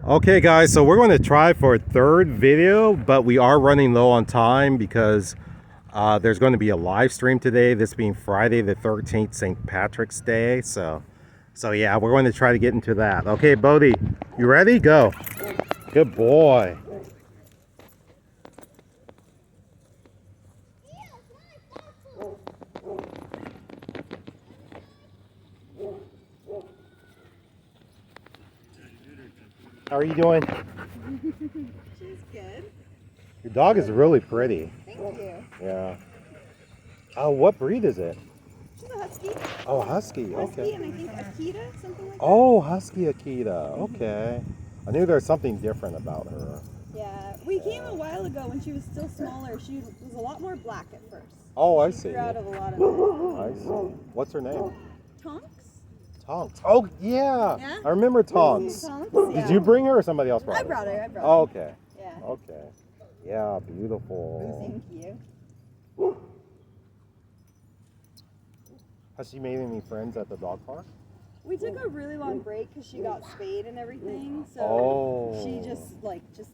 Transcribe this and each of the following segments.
Okay guys, so we're going to try for a third video, but we are running low on time because there's going to be a live stream today, this being Friday the 13th, St. Patrick's Day. So yeah, we're going to try to get into that. Okay, Bodie, you ready? Go. Good boy. How are you doing? She's good. Your dog is really pretty. Thank you. Yeah. Oh, what breed is it? She's a husky. Oh, husky. Husky Okay. and I think Akita, something like that. Oh, husky Akita. Okay. I knew there was something different about her. Yeah, we came a while ago when she was still smaller. She was a lot more black at first. Oh, I She see. grew out of a lot of I see. What's her name? Tonks. Tonks. Oh, yeah. Yeah? I remember Tonks. Tonks, Did yeah. you bring her or somebody else brought her? I brought her. Oh, okay. Yeah. Okay. Yeah, beautiful. Thank you. Has she made any friends at the dog park? We took a really long break because she got spayed and everything. So she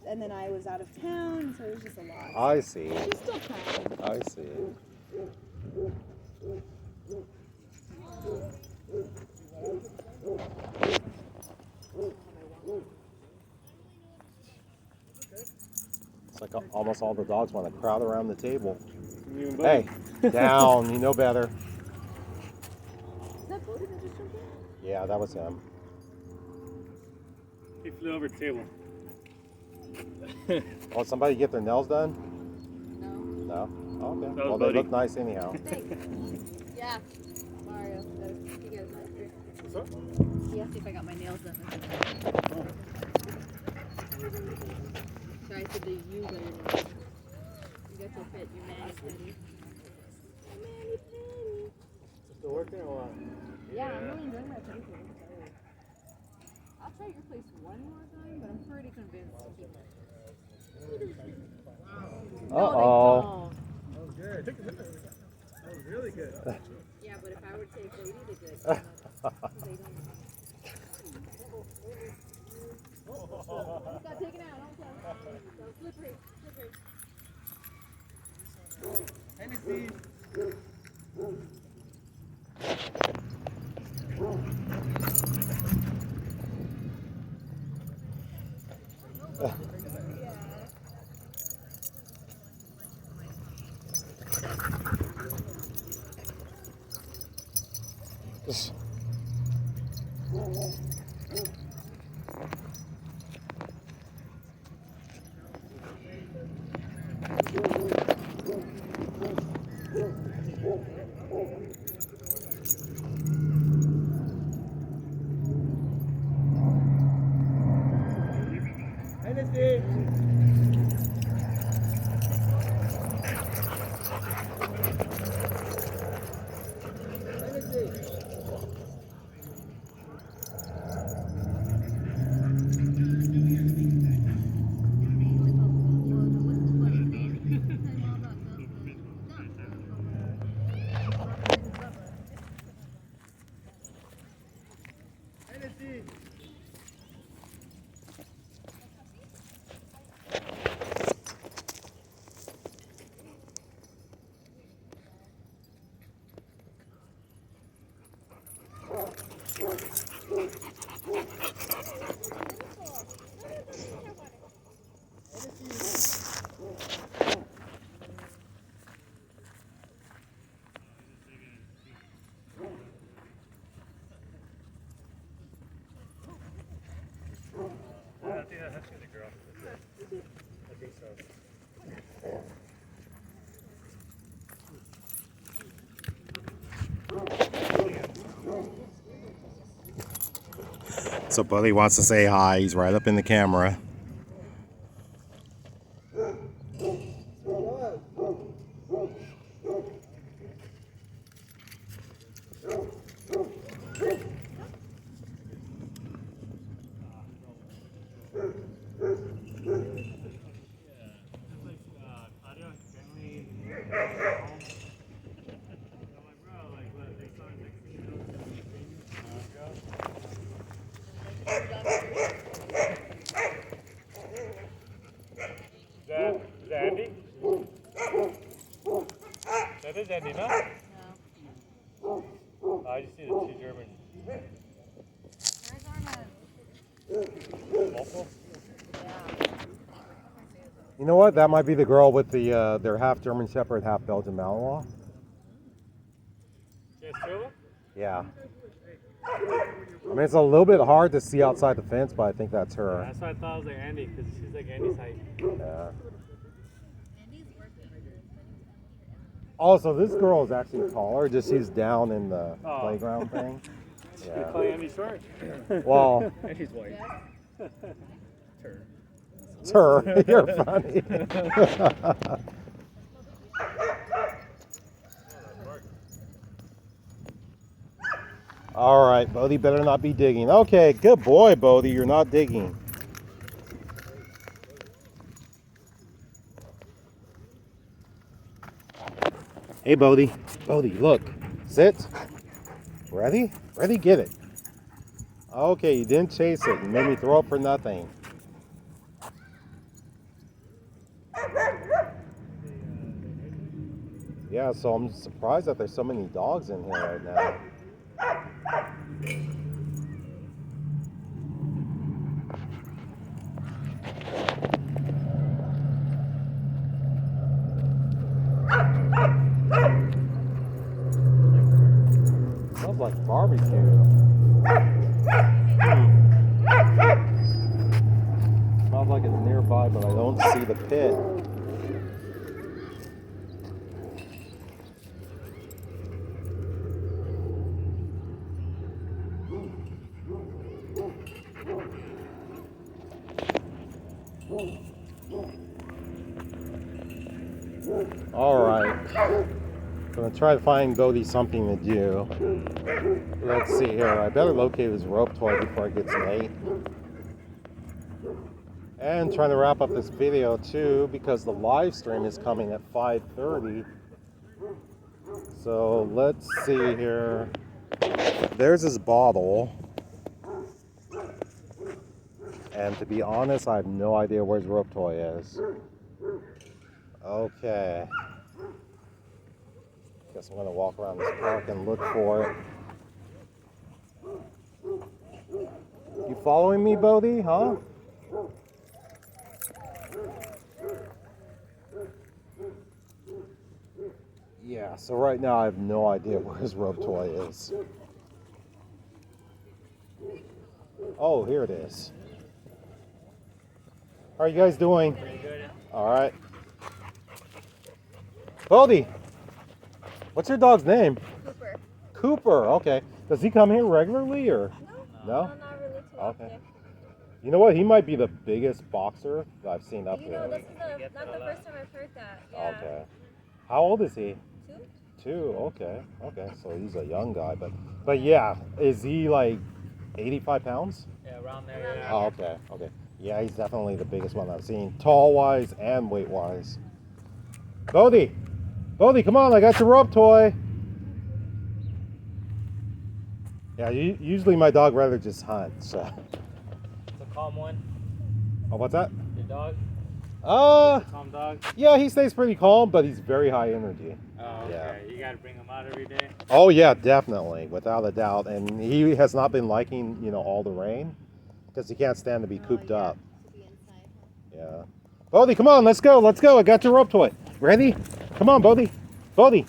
and then I was out of town, so it was just a lot. I see. She's still trying. I see. It's like almost all the dogs want to crowd around the table. Hey, down. You know better. Is that Bodie that just jumped in? Yeah, that was him. He flew over the table. Oh, somebody get their nails done? No. No? Oh, okay. That was Well, they Bodie. look nice anyhow. Yeah. Mario, you guys What's up? He asked if I got my nails done. So I said, do you go your nails? You got to fit your mani pedi. Mani pedi. Still working or what? Yeah, I'm really enjoying my pedicure. I'll try your place one more time, but I'm pretty convinced to keep it. Uh-oh. No, they don't. That was good. That was really good. Yeah, but if I were to take Lady, they could. They don't. Just got taken out. Don't tell. So slippery. Hennessy. Hennessy. Hennessy. I think that's the girl. I think so. So Buddy wants to say hi. He's right up in the camera. female? No. I just see the two German. Multiple? You know what? That might be the girl with the their half German Shepherd, half Belgian Malinois. She has two of them? Yeah. I mean, it's a little bit hard to see outside the fence, but I think that's her. That's why I thought it was like Andy, because she's like Andy's height. Yeah. Also, this girl is actually taller, just she's down in the playground thing. You Yeah. call Andy short? Well, And she's white. it's her. You're funny. All right, Bodie, better not be digging. Okay, good boy, Bodie. You're not digging. Hey, Bodie. Bodie, look. Sit. Ready? Ready? Get it. Okay, you didn't chase it. You made me throw up for nothing. Yeah, so I'm surprised that there's so many dogs in here right now. Smells like barbecue. Smells like it's nearby, but I don't see the pit. All right. I'm gonna try to find Bodie something to do. Let's see here. I better locate his rope toy before it gets late. And trying to wrap up this video too, because the live stream is coming at 5:30. So let's see here. There's his bottle. And to be honest, I have no idea where his rope toy is. Okay. Guess I'm gonna walk around this park and look for it. You following me, Bodie? Huh? Yeah, so right now I have no idea where his rope toy is. Oh, here it is. How are you guys doing? Pretty good. All right. Bodie, what's your dog's name? Cooper. Cooper, okay. Does he come here regularly or? No? Not really too Okay. often. You know what? He might be the biggest boxer that I've seen up You know, here. this is not the first time I've heard that. Yeah. Okay. How old is he? 2? 2, okay. Okay, so he's a young guy. But yeah, is he like 85 pounds? Yeah, around there. Yeah. Oh, okay, okay. Yeah, he's definitely the biggest one I've seen, tall-wise and weight-wise. Bodie! Bodie, come on, I got your rope toy. Yeah, usually my dog rather just hunt, so. It's a calm one. Oh, what's that? Your dog? Calm dog? Yeah, he stays pretty calm, but he's very high energy. Oh, okay. Yeah. You gotta bring him out every day? Oh yeah, definitely, without a doubt. And he has not been liking, all the rain, because he can't stand to be cooped up. To be inside. Yeah. Bodie, come on, let's go. I got your rope toy. Ready? Come on, Bodie. Bodie.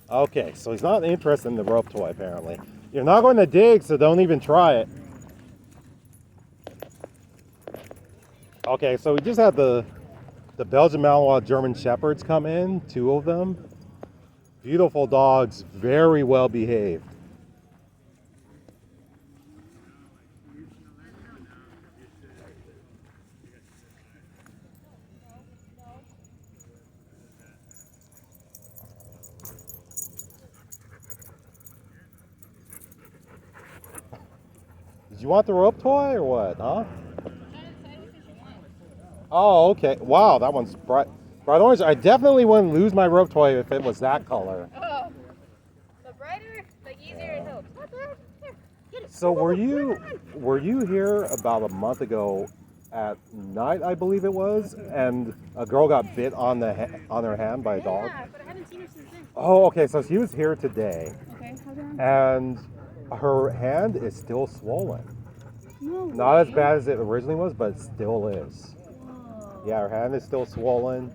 Okay, so he's not interested in the rope toy, apparently. You're not going to dig, so don't even try it. Okay, so we just had the Belgian Malinois German Shepherds come in, 2 of them. Beautiful dogs, very well behaved. Did you want the rope toy or what, huh? Oh, okay. Wow, that one's bright orange. I definitely wouldn't lose my rope toy if it was that color. Oh. The brighter, the easier it helps. Here, get it. So were you here about a month ago at night, I believe it was, and a girl got bit on on her hand by a dog. Yeah, but I haven't seen her since then. Oh, okay. So she was here today, Okay, how's her arm? and her hand is still swollen. No Not as way. bad as it originally was, but it still is. Whoa. Yeah, her hand is still swollen,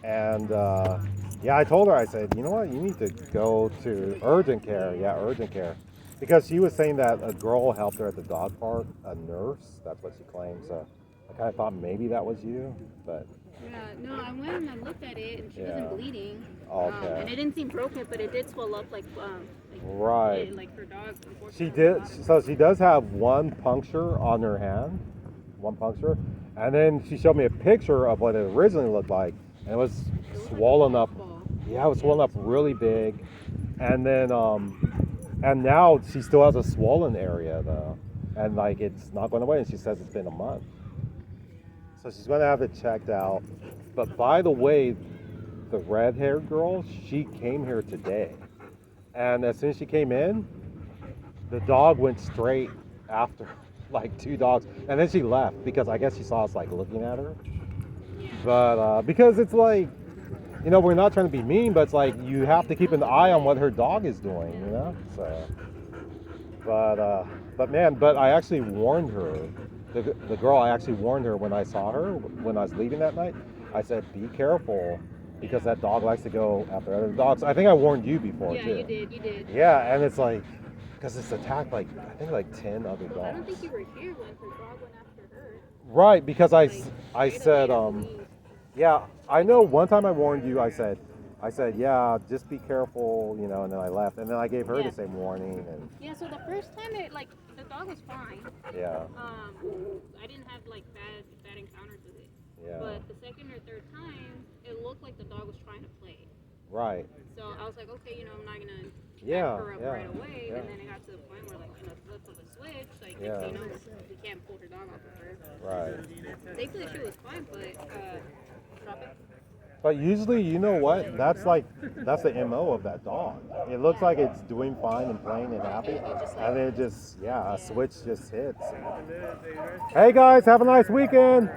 and yeah, I told her, I said, you know what, you need to go to urgent care. Yeah, urgent care, because she was saying that a girl helped her at the dog park, a nurse. That's what she claimed. So I kind of thought maybe that was you, but Yeah, no, I went and I looked at it and she Yeah. wasn't bleeding. Okay. And it didn't seem broken, but it did swell up Right. like her dog. She Unfortunately, did. So she does have one puncture on her hand, one puncture, and then she showed me a picture of what it originally looked like, and it was swollen up. Yeah, it was swollen up really big, and then and now she still has a swollen area though, and like it's not going away. And she says it's been a month, so she's going to have it checked out. But by the way, the red-haired girl, she came here today, and as soon as she came in, the dog went straight after like two dogs, and then she left because I guess she saw us like looking at her. But because it's like, you know, we're not trying to be mean, but it's like you have to keep an eye on what her dog is doing, you know. So, but man, but I actually warned her. The girl, I actually warned her when I saw her when I was leaving that night. I said, be careful because that dog likes to go after other dogs. I think I warned you before Yeah, too. you did. Yeah, and it's like, because it's attacked like, I think like 10 other dogs. I don't think you were here when her dog went after her. Right, because I Like, said, yeah, I know one time I warned you, I said, yeah, just be careful, you know, and then I left. And then I gave her Yeah. the same warning. And Yeah, so the first time the dog was fine. yeah, I didn't have like bad encounters with it. yeah, But the second or third time, it looked like the dog was trying to play. right. So I was like, okay, you know, I'm not gonna Yeah, back her up yeah, right away. yeah. And then it got to the point where, like, in a flip of a switch, like, Yeah. you know, we can't pull her dog off of her. Right. Thankfully, she was fine, but drop it. But usually, you know what? That's the MO of that dog. It looks like it's doing fine and playing and happy. And then it just, yeah, a switch just hits. Hey guys, have a nice weekend.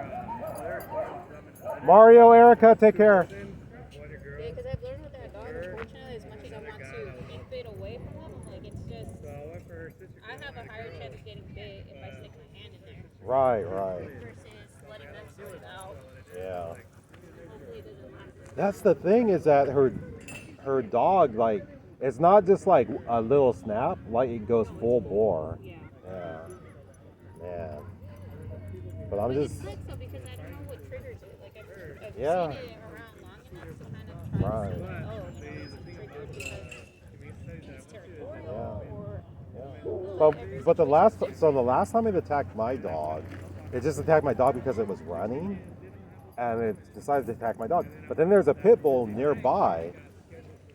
Mario, Erica, take care. Yeah, because I've learned with that dog, unfortunately, as much as I want to keep it away from them, like, it's just, I have a higher chance of getting bit if I stick my hand in there Right. versus letting them sort it out. Yeah. Hopefully it doesn't happen. That's the thing is that her dog, like, it's not just like a little snap, like it goes full bore. Yeah. Yeah. Man. But I'm But just, it sucks though because I don't know what triggers it. Like I've Yeah. seen it around long enough to kind of try Right. to see, like, oh, you know, this is triggered because it's territorial or but the last time it attacked my dog, it just attacked my dog because it was running, and it decided to attack my dog. But then there's a pit bull nearby,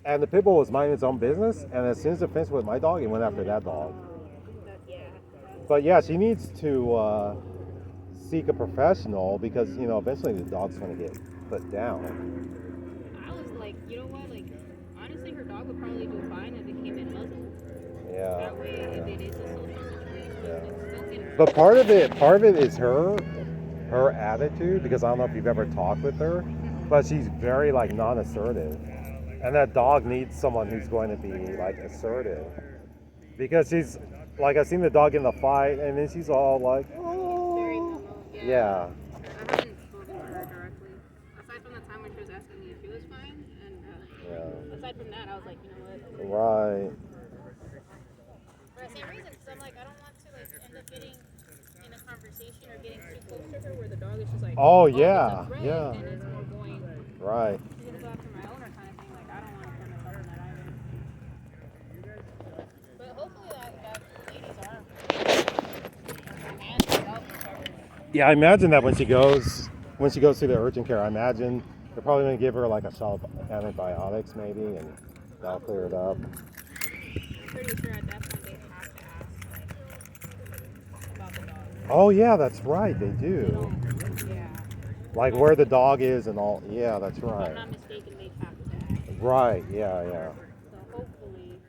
and the pit bull was minding its own business, and as soon as it finished with my dog, it went after that dog. yeah. But yeah, she needs to seek a professional because, you know, eventually the dog's going to get put down. I was like, you know what? Like, honestly, her dog would probably do fine if it came in muzzled. Yeah. That way, if it is a social situation, it's still getting. But part of it is her attitude, because I don't know if you've ever talked with her, but she's very like non-assertive, and that dog needs someone who's going to be like assertive, because she's like, I've seen the dog in the fight, and then she's all like, Very oh, humble. yeah, I haven't spoken to her directly. Aside from the time when she was asking me if she was fine, and aside from that, I was like, you know what? right, For the same reason, because I'm like, I don't want to like end up getting in a conversation or getting too close to her where the dog is just like, Oh, it's yeah, a threat, yeah. and it's more going, right. she's gonna go after my owner kind of thing. Like, I don't want to put myself in that either. But hopefully that lady's arm, her hand itself recovers. Yeah, I imagine that when she goes to the urgent care, I imagine they're probably going to give her like a shot of antibiotics maybe, and that'll clear it up. I'm pretty sure at that point they have to ask like about the dog. Oh yeah, that's right, they They do. don't, yeah. Like where the dog is and all. Yeah, that's If I'm right. not mistaken, they have to ask. Right, yeah. So hopefully.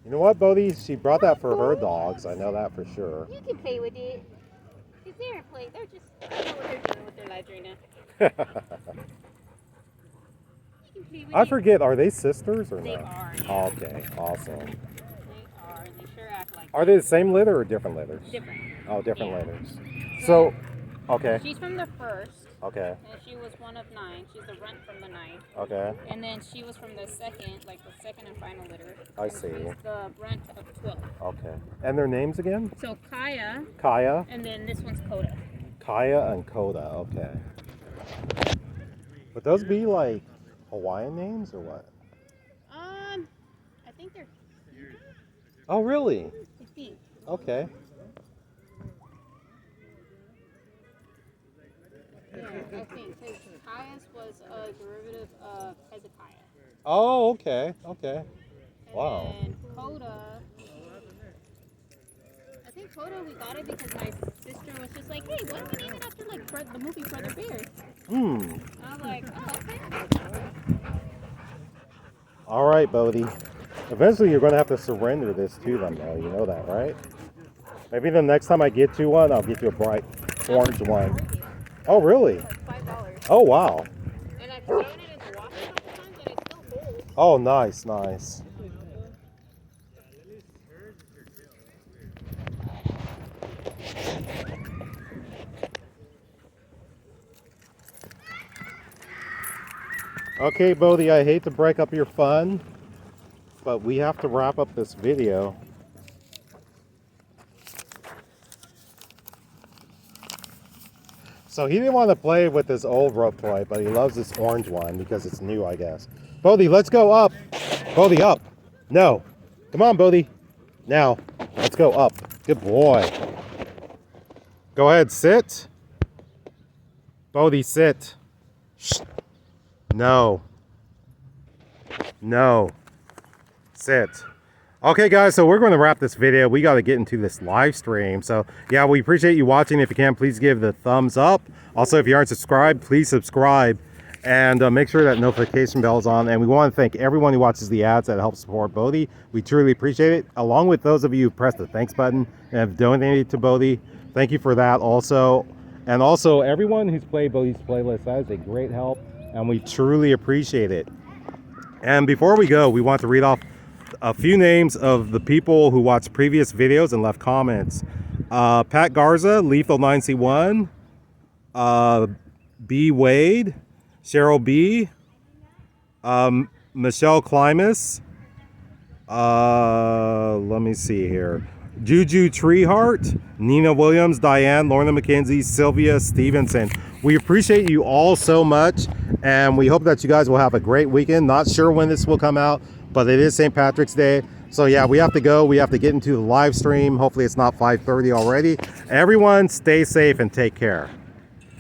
You know what, Bodhi? She brought that for her dogs. I know that for sure. You can play with it. Cause they're playing. They're just. I don't know what they're doing with their lives right now. You can play with I it. forget, are they sisters or They no? are. Yeah. Oh, okay, awesome. They are. And they sure act like. Are they the same litter or different litters? Different. Oh, different Yeah. litters. So, okay, She's from the first. okay, And she was one of 9. She's the runt from the 9. okay. And then she was from the second, like the second and final litter. I And see. she's the runt of 12. Okay. And their names again? So Kaya, Kaya, and then this one's Coda. Kaya, and Koda. Okay. Would those be like Hawaiian names or what? I think they're. Oh, really? I think. Okay. Yeah, I think. Because Kaya's was a derivative of Hezekiah. Oh, okay, okay. And Wow. then Coda. I think Coda, we got it because my sister was just like, hey, why don't we name it after like the movie Brother Bear? Hmm. I was like, oh, okay. All right, Bodhi. Eventually, you're going to have to surrender this to them, though. You know that, right? Maybe the next time I get you one, I'll get you a bright orange one. Oh, really? Like $5. Oh, wow. And I've thrown it in the water a couple times and it still holds. Oh, nice, nice. Okay, Bodhi, I hate to break up your fun, but we have to wrap up this video. So he didn't want to play with this old rope toy, but he loves this orange one because it's new, I guess. Bodhi, let's go up. Bodhi, up. No. Come on, Bodhi. Now, let's go up. Good boy. Go ahead, sit. Bodhi, sit. Shh. No. No. Sit. Okay, guys, so we're going to wrap this video. We got to get into this live stream. So, yeah, we appreciate you watching. If you can, please give the thumbs up. Also, if you aren't subscribed, please subscribe. And make sure that notification bell is on. And we want to thank everyone who watches the ads that help support Bodhi. We truly appreciate it. Along with those of you who pressed the thanks button and have donated to Bodhi. Thank you for that also. And also, everyone who's played Bodhi's playlist, that is a great help. And we truly appreciate it. And before we go, we want to read off a few names of the people who watched previous videos and left comments. Pat Garza, Lethal 9C1, B. Wade, Cheryl B, Michelle Klimas, let me see here, Juju Treeheart, Nina Williams, Diane, Lorna McKenzie, Sylvia Stevenson. We appreciate you all so much, and we hope that you guys will have a great weekend. Not sure when this will come out, but it is St. Patrick's Day. So yeah, we have to go. We have to get into the live stream. Hopefully it's not 5:30 already. Everyone stay safe and take care.